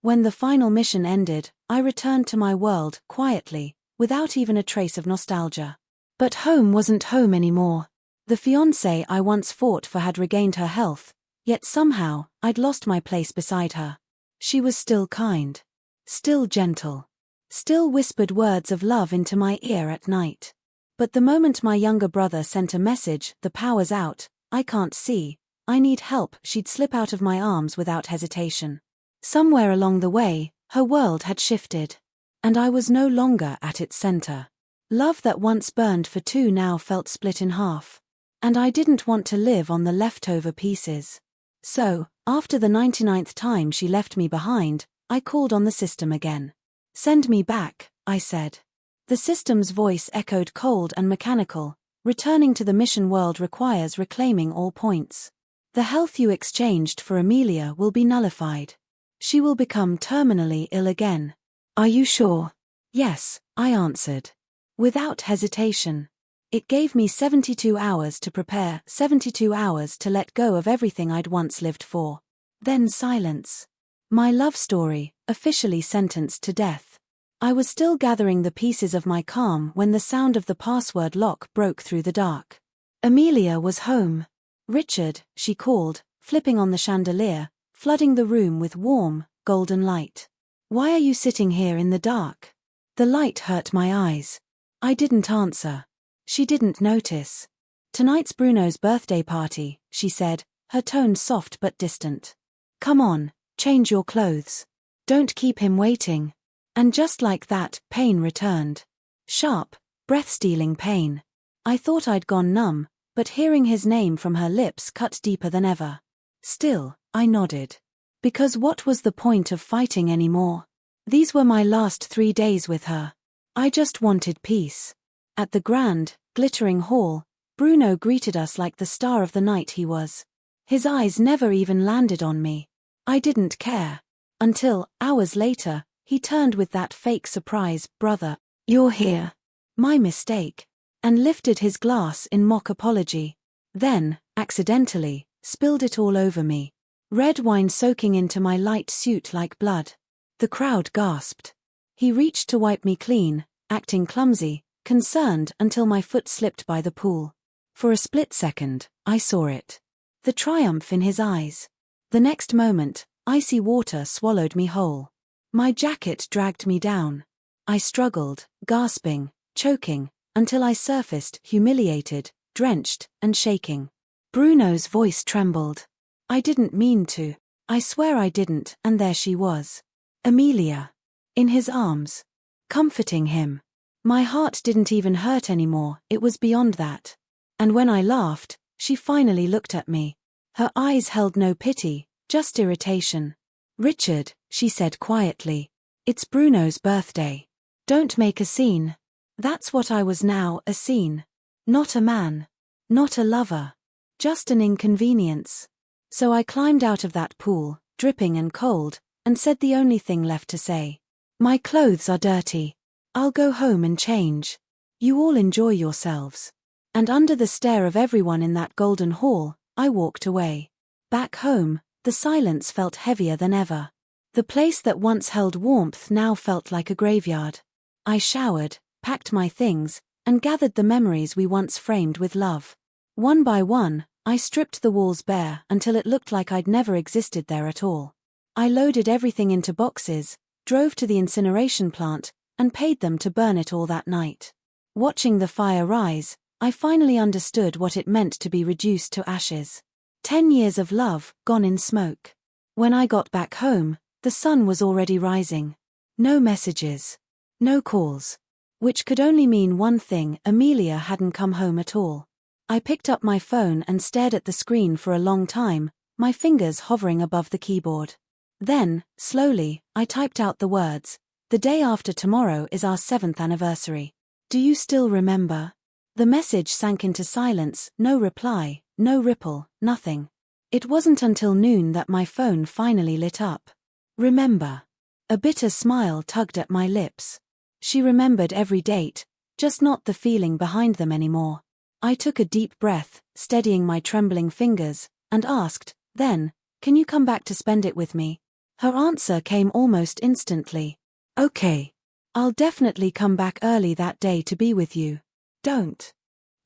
When the final mission ended, I returned to my world, quietly, without even a trace of nostalgia. But home wasn't home anymore. The fiancée I once fought for had regained her health, yet somehow, I'd lost my place beside her. She was still kind. Still gentle. Still whispered words of love into my ear at night. But the moment my younger brother sent a message, "The power's out, I can't see, I need help," she'd slip out of my arms without hesitation. Somewhere along the way, her world had shifted. And I was no longer at its center. Love that once burned for two now felt split in half. And I didn't want to live on the leftover pieces. So, after the 99th time she left me behind, I called on the system again. "Send me back," I said. The system's voice echoed cold and mechanical. "Returning to the mission world requires reclaiming all points. The health you exchanged for Amelia will be nullified. She will become terminally ill again. Are you sure?" "Yes," I answered. Without hesitation. It gave me 72 hours to prepare, 72 hours to let go of everything I'd once lived for. Then silence. My love story, officially sentenced to death. I was still gathering the pieces of my calm when the sound of the password lock broke through the dark. Amelia was home. "Richard," she called, flipping on the chandelier, flooding the room with warm, golden light. "Why are you sitting here in the dark?" The light hurt my eyes. I didn't answer. She didn't notice. "Tonight's Bruno's birthday party," she said, her tone soft but distant. "Come on, change your clothes. Don't keep him waiting." And just like that, pain returned. Sharp, breath-stealing pain. I thought I'd gone numb, but hearing his name from her lips cut deeper than ever. Still, I nodded. Because what was the point of fighting anymore? These were my last 3 days with her. I just wanted peace. At the grand, glittering hall, Bruno greeted us like the star of the night he was. His eyes never even landed on me. I didn't care. Until, hours later, he turned with that fake surprise, "Brother, you're here. My mistake," and lifted his glass in mock apology. Then, accidentally, spilled it all over me. Red wine soaking into my light suit like blood. The crowd gasped. He reached to wipe me clean, acting clumsy, concerned until my foot slipped by the pool. For a split second, I saw it. The triumph in his eyes. The next moment, icy water swallowed me whole. My jacket dragged me down. I struggled, gasping, choking, until I surfaced, humiliated, drenched, and shaking. Bruno's voice trembled. I didn't mean to. I swear I didn't, and there she was. Amelia. In his arms. Comforting him. My heart didn't even hurt anymore, it was beyond that. And when I laughed, she finally looked at me. Her eyes held no pity, just irritation. "Richard," she said quietly. "It's Bruno's birthday. Don't make a scene." That's what I was now, a scene. Not a man. Not a lover. Just an inconvenience. So I climbed out of that pool, dripping and cold, and said the only thing left to say. "My clothes are dirty. I'll go home and change. You all enjoy yourselves." And under the stare of everyone in that golden hall, I walked away. Back home, the silence felt heavier than ever. The place that once held warmth now felt like a graveyard. I showered, packed my things, and gathered the memories we once framed with love. One by one, I stripped the walls bare until it looked like I'd never existed there at all. I loaded everything into boxes, drove to the incineration plant, and paid them to burn it all that night. Watching the fire rise, I finally understood what it meant to be reduced to ashes. 10 years of love, gone in smoke. When I got back home, the sun was already rising. No messages. No calls. Which could only mean one thing: Amelia hadn't come home at all. I picked up my phone and stared at the screen for a long time, my fingers hovering above the keyboard. Then, slowly, I typed out the words, "The day after tomorrow is our 7th anniversary. Do you still remember?" The message sank into silence, no reply, no ripple, nothing. It wasn't until noon that my phone finally lit up. "Remember." A bitter smile tugged at my lips. She remembered every date, just not the feeling behind them anymore. I took a deep breath, steadying my trembling fingers, and asked, "Then, can you come back to spend it with me?" Her answer came almost instantly. Okay. I'll definitely come back early that day to be with you. Don't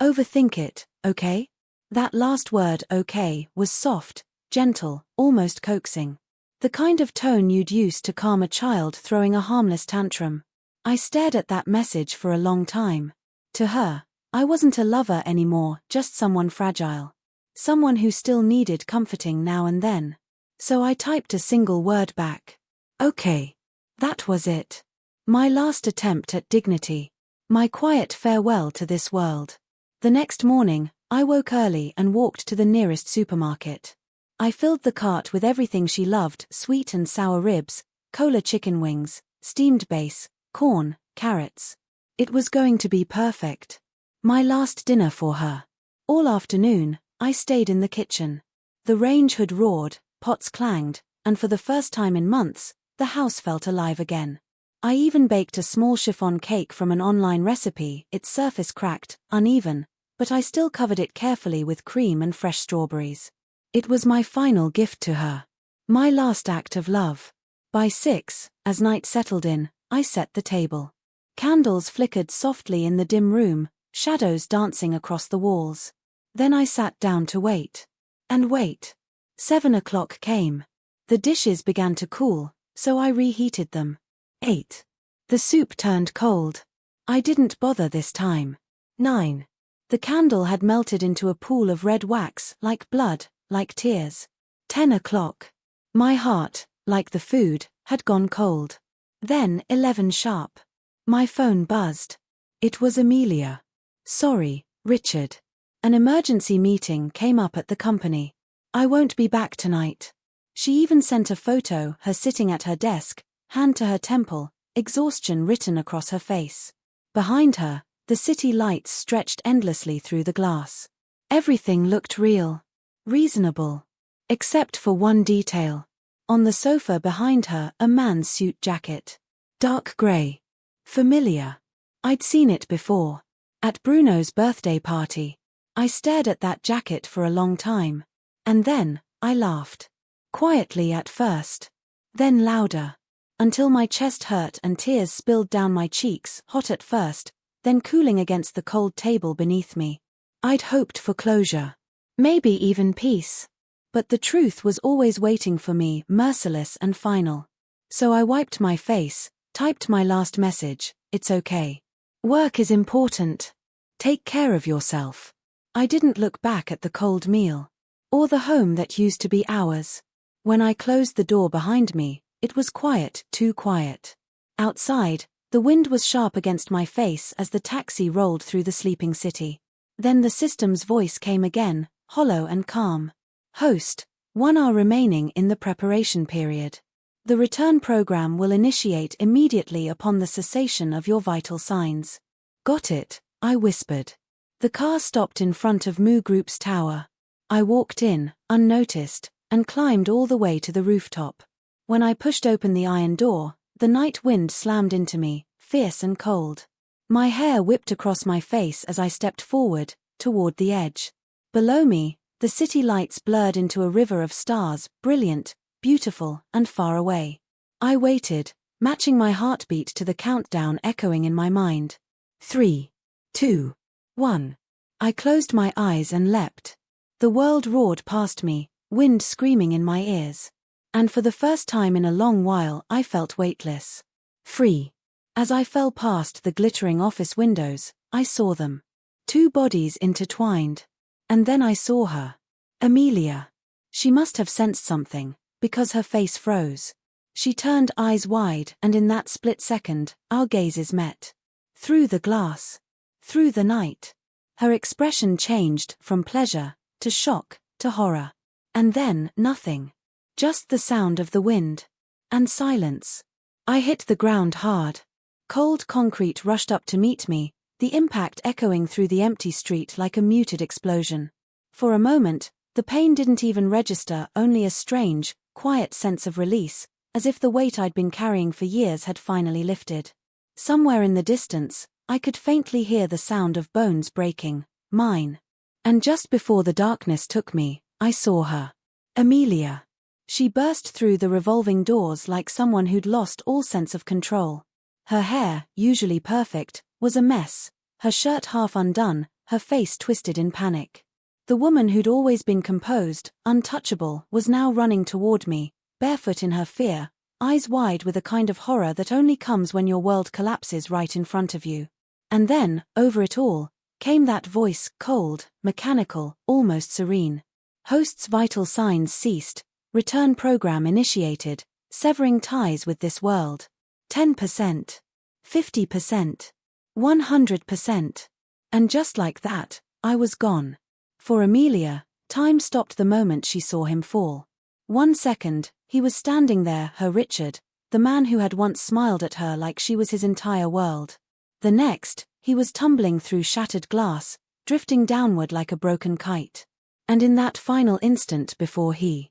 overthink it, okay? That last word, okay, was soft, gentle, almost coaxing. The kind of tone you'd use to calm a child throwing a harmless tantrum. I stared at that message for a long time. To her, I wasn't a lover anymore, just someone fragile. Someone who still needed comforting now and then. So I typed a single word back. Okay. That was it. My last attempt at dignity. My quiet farewell to this world. The next morning, I woke early and walked to the nearest supermarket. I filled the cart with everything she loved: sweet and sour ribs, cola chicken wings, steamed base, corn, carrots. It was going to be perfect. My last dinner for her. All afternoon, I stayed in the kitchen. The range hood roared, pots clanged, and for the first time in months, the house felt alive again. I even baked a small chiffon cake from an online recipe. Its surface cracked, uneven, but I still covered it carefully with cream and fresh strawberries. It was my final gift to her. My last act of love. By 6, as night settled in, I set the table. Candles flickered softly in the dim room, shadows dancing across the walls. Then I sat down to wait. And wait. 7 o'clock came. The dishes began to cool, so I reheated them. 8. The soup turned cold. I didn't bother this time. 9. The candle had melted into a pool of red wax, like blood, like tears. 10 o'clock. My heart, like the food, had gone cold. Then 11 sharp. My phone buzzed. It was Amelia. Sorry, Richard. An emergency meeting came up at the company. I won't be back tonight. She even sent a photo, her sitting at her desk, hand to her temple, exhaustion written across her face. Behind her, the city lights stretched endlessly through the glass. Everything looked real. Reasonable. Except for one detail. On the sofa behind her, a man's suit jacket. Dark grey. Familiar. I'd seen it before. At Bruno's birthday party. I stared at that jacket for a long time. And then, I laughed. Quietly at first. Then louder. Until my chest hurt and tears spilled down my cheeks, hot at first, then cooling against the cold table beneath me. I'd hoped for closure. Maybe even peace. But the truth was always waiting for me, merciless and final. So I wiped my face, typed my last message: it's okay. Work is important. Take care of yourself. I didn't look back at the cold meal. Or the home that used to be ours. When I closed the door behind me, it was quiet, too quiet. Outside, the wind was sharp against my face as the taxi rolled through the sleeping city. Then the system's voice came again, hollow and calm. Host, 1 hour remaining in the preparation period. The return program will initiate immediately upon the cessation of your vital signs. Got it, I whispered. The car stopped in front of Moo Group's tower. I walked in, unnoticed, and climbed all the way to the rooftop. When I pushed open the iron door, the night wind slammed into me, fierce and cold. My hair whipped across my face as I stepped forward, toward the edge. Below me, the city lights blurred into a river of stars, brilliant, beautiful, and far away. I waited, matching my heartbeat to the countdown echoing in my mind. 3, 2, 1. I closed my eyes and leapt. The world roared past me, wind screaming in my ears. And for the first time in a long while I felt weightless. Free. As I fell past the glittering office windows, I saw them. 2 bodies intertwined. And then I saw her. Amelia. She must have sensed something, because her face froze. She turned, eyes wide, and in that split second, our gazes met. Through the glass. Through the night. Her expression changed from pleasure, to shock, to horror. And then, nothing. Just the sound of the wind. And silence. I hit the ground hard. Cold concrete rushed up to meet me, the impact echoing through the empty street like a muted explosion. For a moment, the pain didn't even register, only a strange, quiet sense of release, as if the weight I'd been carrying for years had finally lifted. Somewhere in the distance, I could faintly hear the sound of bones breaking, mine. And just before the darkness took me, I saw her. Amelia. She burst through the revolving doors like someone who'd lost all sense of control. Her hair, usually perfect, was a mess, her shirt half undone, her face twisted in panic. The woman who'd always been composed, untouchable, was now running toward me, barefoot in her fear, eyes wide with a kind of horror that only comes when your world collapses right in front of you. And then, over it all, came that voice, cold, mechanical, almost serene. Host's vital signs ceased, return program initiated, severing ties with this world. 10%. 50%. 100%. And just like that, I was gone. For Amelia, time stopped the moment she saw him fall. 1 second, he was standing there, her Richard, the man who had once smiled at her like she was his entire world. The next, he was tumbling through shattered glass, drifting downward like a broken kite. And in that final instant before he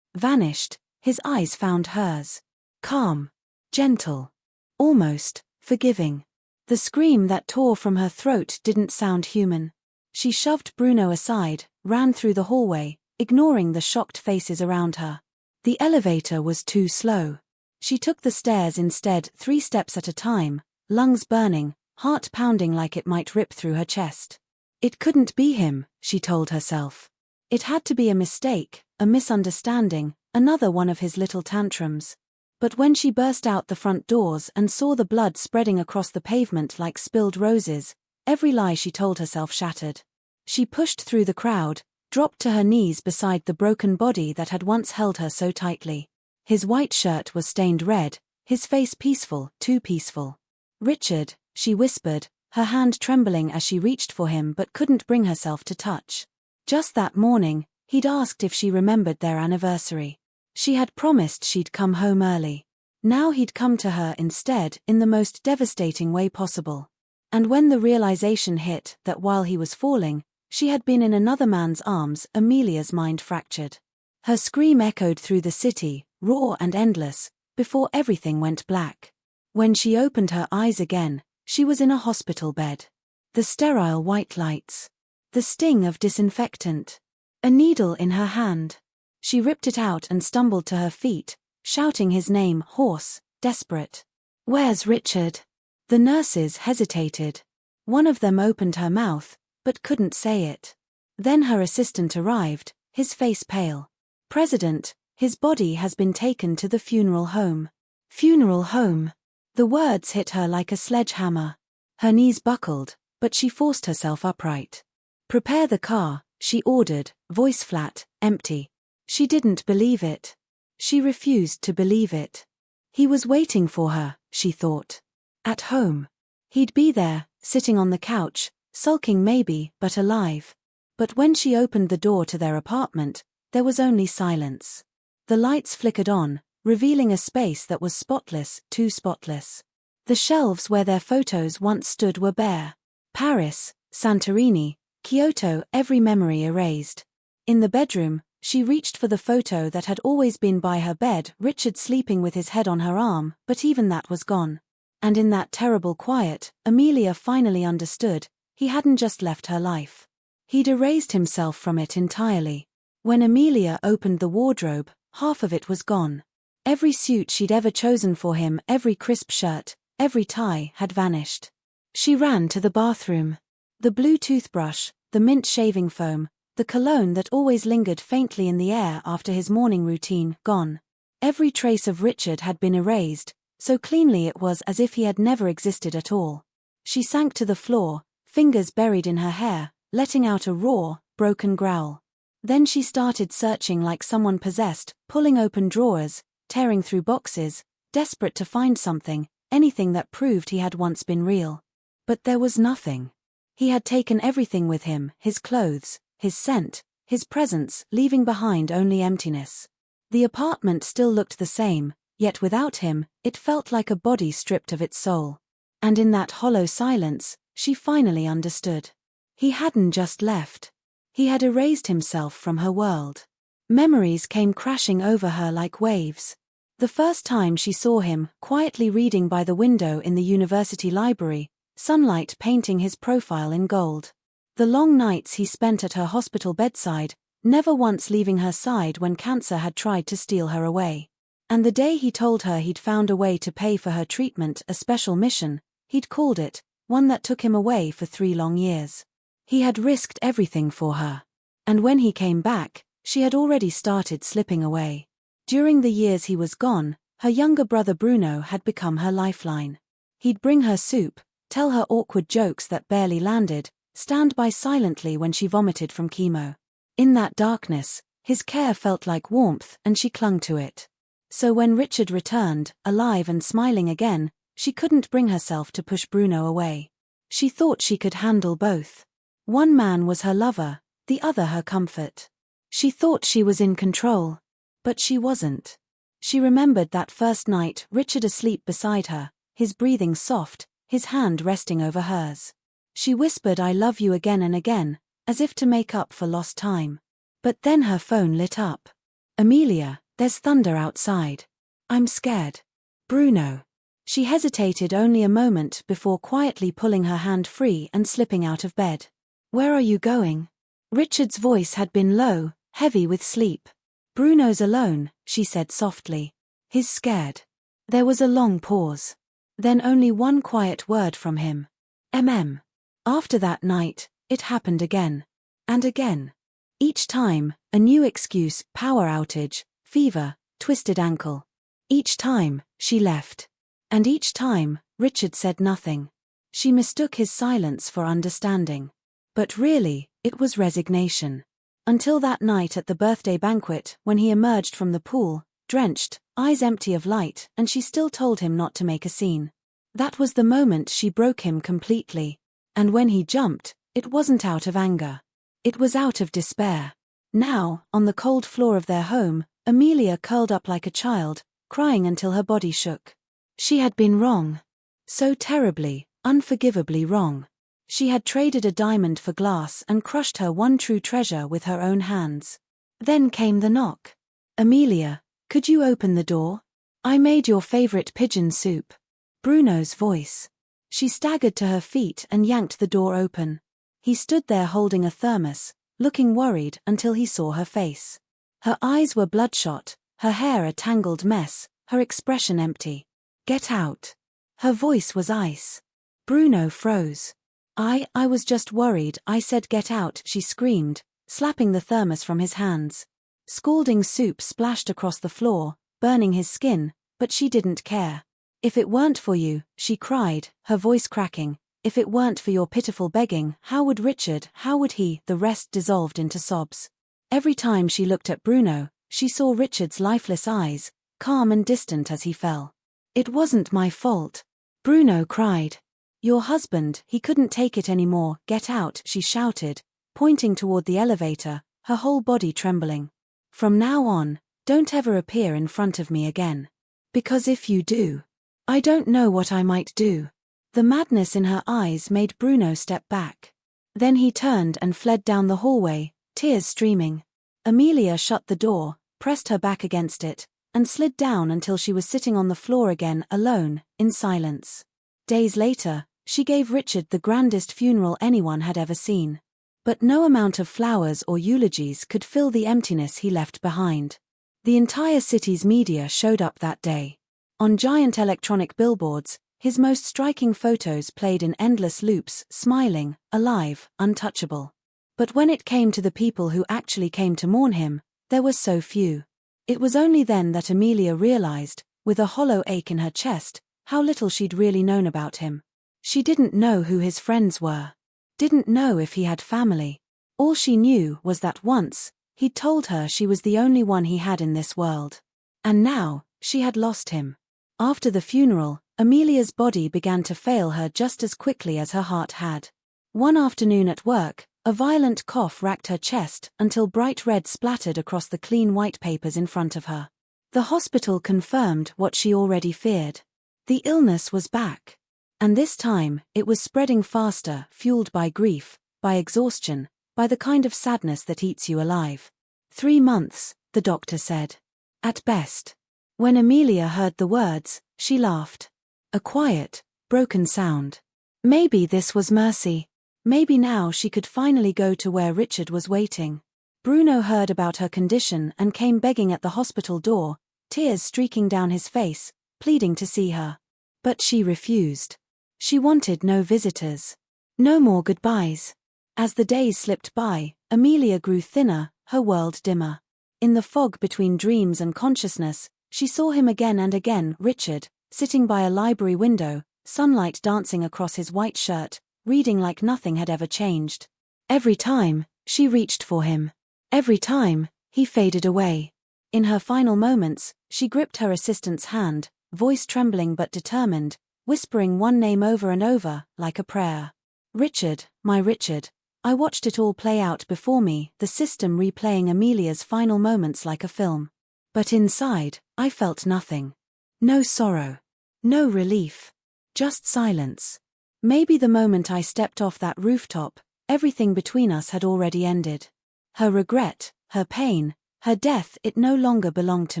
vanished, his eyes found hers. Calm. Gentle. Almost forgiving. The scream that tore from her throat didn't sound human. She shoved Bruno aside, ran through the hallway, ignoring the shocked faces around her. The elevator was too slow. She took the stairs instead, 3 steps at a time, lungs burning, heart pounding like it might rip through her chest. It couldn't be him, she told herself. It had to be a mistake, a misunderstanding, another one of his little tantrums. But when she burst out the front doors and saw the blood spreading across the pavement like spilled roses, every lie she told herself shattered. She pushed through the crowd, dropped to her knees beside the broken body that had once held her so tightly. His white shirt was stained red, his face peaceful, too peaceful. "Richard," she whispered, her hand trembling as she reached for him but couldn't bring herself to touch. Just that morning, he'd asked if she remembered their anniversary. She had promised she'd come home early. Now he'd come to her instead, in the most devastating way possible. And when the realization hit that while he was falling, she had been in another man's arms, Amelia's mind fractured. Her scream echoed through the city, raw and endless, before everything went black. When she opened her eyes again, she was in a hospital bed. The sterile white lights. The sting of disinfectant. A needle in her hand. She ripped it out and stumbled to her feet, shouting his name, hoarse, desperate. "Where's Richard?" The nurses hesitated. One of them opened her mouth, but couldn't say it. Then her assistant arrived, his face pale. "President, his body has been taken to the funeral home." Funeral home. The words hit her like a sledgehammer. Her knees buckled, but she forced herself upright. "Prepare the car," she ordered, voice flat, empty. She didn't believe it. She refused to believe it. He was waiting for her, she thought. At home. He'd be there, sitting on the couch, sulking maybe, but alive. But when she opened the door to their apartment, there was only silence. The lights flickered on, revealing a space that was spotless, too spotless. The shelves where their photos once stood were bare. Paris, Santorini, Kyoto, every memory erased. In the bedroom, she reached for the photo that had always been by her bed, Richard sleeping with his head on her arm, but even that was gone. And in that terrible quiet, Amelia finally understood, he hadn't just left her life. He'd erased himself from it entirely. When Amelia opened the wardrobe, half of it was gone. Every suit she'd ever chosen for him, every crisp shirt, every tie, had vanished. She ran to the bathroom. The blue toothbrush, the mint shaving foam, the cologne that always lingered faintly in the air after his morning routine, gone. Every trace of Richard had been erased, so cleanly it was as if he had never existed at all. She sank to the floor, fingers buried in her hair, letting out a raw, broken growl. Then she started searching like someone possessed, pulling open drawers, tearing through boxes, desperate to find something, anything that proved he had once been real. But there was nothing. He had taken everything with him, his clothes, his scent, his presence, leaving behind only emptiness. The apartment still looked the same, yet without him, it felt like a body stripped of its soul. And in that hollow silence, she finally understood. He hadn't just left. He had erased himself from her world. Memories came crashing over her like waves. The first time she saw him, quietly reading by the window in the university library, sunlight painting his profile in gold. The long nights he spent at her hospital bedside, never once leaving her side when cancer had tried to steal her away. And the day he told her he'd found a way to pay for her treatment, a special mission, he'd called it, one that took him away for 3 long years. He had risked everything for her. And when he came back, she had already started slipping away. During the years he was gone, her younger brother Bruno had become her lifeline. He'd bring her soup, tell her awkward jokes that barely landed, stand by silently when she vomited from chemo. In that darkness, his care felt like warmth and she clung to it. So when Richard returned, alive and smiling again, she couldn't bring herself to push Bruno away. She thought she could handle both. One man was her lover, the other her comfort. She thought she was in control. But she wasn't. She remembered that first night, Richard asleep beside her, his breathing soft, his hand resting over hers. She whispered "I love you" again and again, as if to make up for lost time. But then her phone lit up. "Amelia, there's thunder outside. I'm scared." "Bruno." She hesitated only a moment before quietly pulling her hand free and slipping out of bed. "Where are you going?" Richard's voice had been low, heavy with sleep. "Bruno's alone," she said softly. "He's scared." There was a long pause. Then only one quiet word from him. "Mm." After that night, it happened again. And again. Each time, a new excuse: power outage, fever, twisted ankle. Each time, she left. And each time, Richard said nothing. She mistook his silence for understanding. But really, it was resignation. Until that night at the birthday banquet, when he emerged from the pool, drenched, eyes empty of light, and she still told him not to make a scene. That was the moment she broke him completely. And when he jumped, it wasn't out of anger. It was out of despair. Now, on the cold floor of their home, Amelia curled up like a child, crying until her body shook. She had been wrong. So terribly, unforgivably wrong. She had traded a diamond for glass and crushed her one true treasure with her own hands. Then came the knock. "Amelia, could you open the door? I made your favorite pigeon soup." Bruno's voice. She staggered to her feet and yanked the door open. He stood there holding a thermos, looking worried until he saw her face. Her eyes were bloodshot, her hair a tangled mess, her expression empty. "Get out." Her voice was ice. Bruno froze. I was just worried," I said. "Get out," she screamed, slapping the thermos from his hands. Scalding soup splashed across the floor, burning his skin, but she didn't care. "If it weren't for you," she cried, her voice cracking, "if it weren't for your pitiful begging, how would Richard, how would he?" The rest dissolved into sobs. Every time she looked at Bruno, she saw Richard's lifeless eyes, calm and distant as he fell. "It wasn't my fault," Bruno cried. "Your husband, he couldn't take it anymore." "Get out," she shouted, pointing toward the elevator, her whole body trembling. "From now on, don't ever appear in front of me again. Because if you do, I don't know what I might do." The madness in her eyes made Bruno step back. Then he turned and fled down the hallway, tears streaming. Amelia shut the door, pressed her back against it, and slid down until she was sitting on the floor again, alone, in silence. Days later, she gave Richard the grandest funeral anyone had ever seen. But no amount of flowers or eulogies could fill the emptiness he left behind. The entire city's media showed up that day. On giant electronic billboards, his most striking photos played in endless loops, smiling, alive, untouchable. But when it came to the people who actually came to mourn him, there were so few. It was only then that Amelia realized, with a hollow ache in her chest, how little she'd really known about him. She didn't know who his friends were. Didn't know if he had family. All she knew was that once, he'd told her she was the only one he had in this world. And now, she had lost him. After the funeral, Amelia's body began to fail her just as quickly as her heart had. One afternoon at work, a violent cough racked her chest until bright red splattered across the clean white papers in front of her. The hospital confirmed what she already feared. The illness was back. And this time, it was spreading faster, fueled by grief, by exhaustion, by the kind of sadness that eats you alive. 3 months, the doctor said. At best. When Amelia heard the words, she laughed. A quiet, broken sound. Maybe this was mercy. Maybe now she could finally go to where Richard was waiting. Bruno heard about her condition and came begging at the hospital door, tears streaking down his face, pleading to see her. But she refused. She wanted no visitors. No more goodbyes. As the days slipped by, Amelia grew thinner, her world dimmer. In the fog between dreams and consciousness, she saw him again and again, Richard, sitting by a library window, sunlight dancing across his white shirt, reading like nothing had ever changed. Every time, she reached for him. Every time, he faded away. In her final moments, she gripped her assistant's hand, voice trembling but determined, whispering one name over and over, like a prayer. Richard, my Richard. I watched it all play out before me, the system replaying Amelia's final moments like a film. But inside, I felt nothing. No sorrow. No relief. Just silence. Maybe the moment I stepped off that rooftop, everything between us had already ended. Her regret, her pain, her death, it no longer belonged to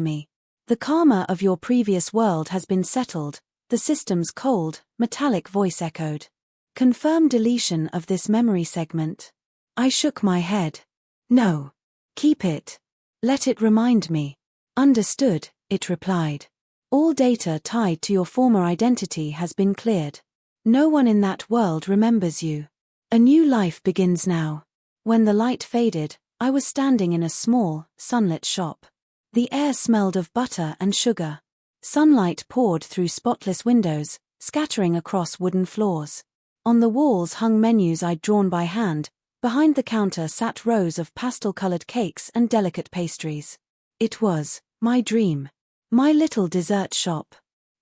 me. The karma of your previous world has been settled, the system's cold, metallic voice echoed. Confirm deletion of this memory segment. I shook my head. No. Keep it. Let it remind me. Understood, it replied. All data tied to your former identity has been cleared. No one in that world remembers you. A new life begins now. When the light faded, I was standing in a small, sunlit shop. The air smelled of butter and sugar. Sunlight poured through spotless windows, scattering across wooden floors. On the walls hung menus I'd drawn by hand, behind the counter sat rows of pastel-colored cakes and delicate pastries. It was my dream. My little dessert shop.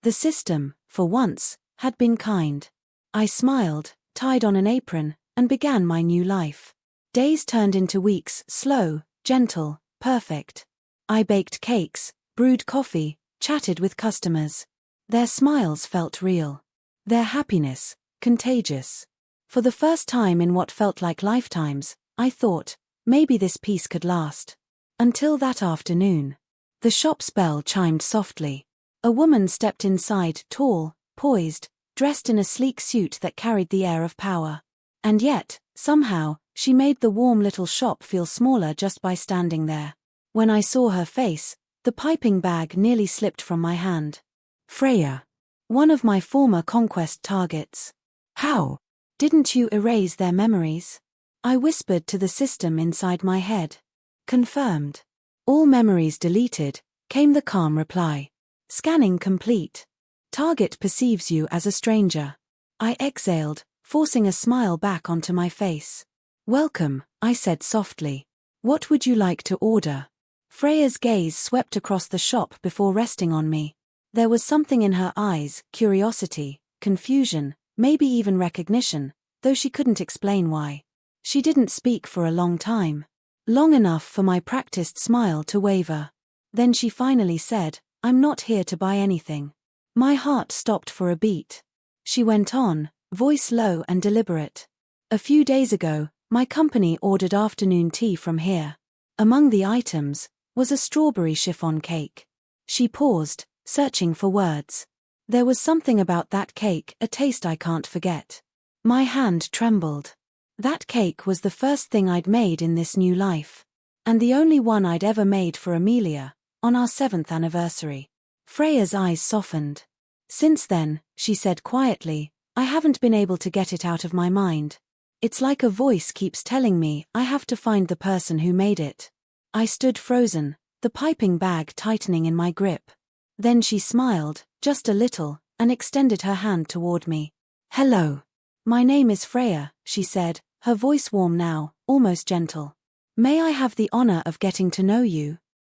The system, for once, had been kind. I smiled, tied on an apron, and began my new life. Days turned into weeks, slow, gentle, perfect. I baked cakes, brewed coffee, chatted with customers. Their smiles felt real. Their happiness, contagious. For the first time in what felt like lifetimes, I thought, maybe this peace could last. Until that afternoon. The shop's bell chimed softly. A woman stepped inside, tall, poised, dressed in a sleek suit that carried the air of power. And yet, somehow, she made the warm little shop feel smaller just by standing there. When I saw her face, the piping bag nearly slipped from my hand. Freya. One of my former conquest targets. How? Didn't you erase their memories? I whispered to the system inside my head. Confirmed. All memories deleted, came the calm reply. Scanning complete. Target perceives you as a stranger. I exhaled, forcing a smile back onto my face. Welcome, I said softly. What would you like to order? Freya's gaze swept across the shop before resting on me. There was something in her eyes, curiosity, confusion, maybe even recognition, though she couldn't explain why. She didn't speak for a long time. Long enough for my practiced smile to waver. Then she finally said, I'm not here to buy anything. My heart stopped for a beat. She went on, voice low and deliberate. A few days ago, my company ordered afternoon tea from here. Among the items was a strawberry chiffon cake. She paused, searching for words. There was something about that cake, a taste I can't forget. My hand trembled. That cake was the first thing I'd made in this new life. And the only one I'd ever made for Amelia, on our 7th anniversary. Freya's eyes softened. Since then, she said quietly, I haven't been able to get it out of my mind. It's like a voice keeps telling me I have to find the person who made it. I stood frozen, the piping bag tightening in my grip. Then she smiled, just a little, and extended her hand toward me. Hello. My name is Freya, she said, her voice warm now, almost gentle. May I have the honor of getting to know you?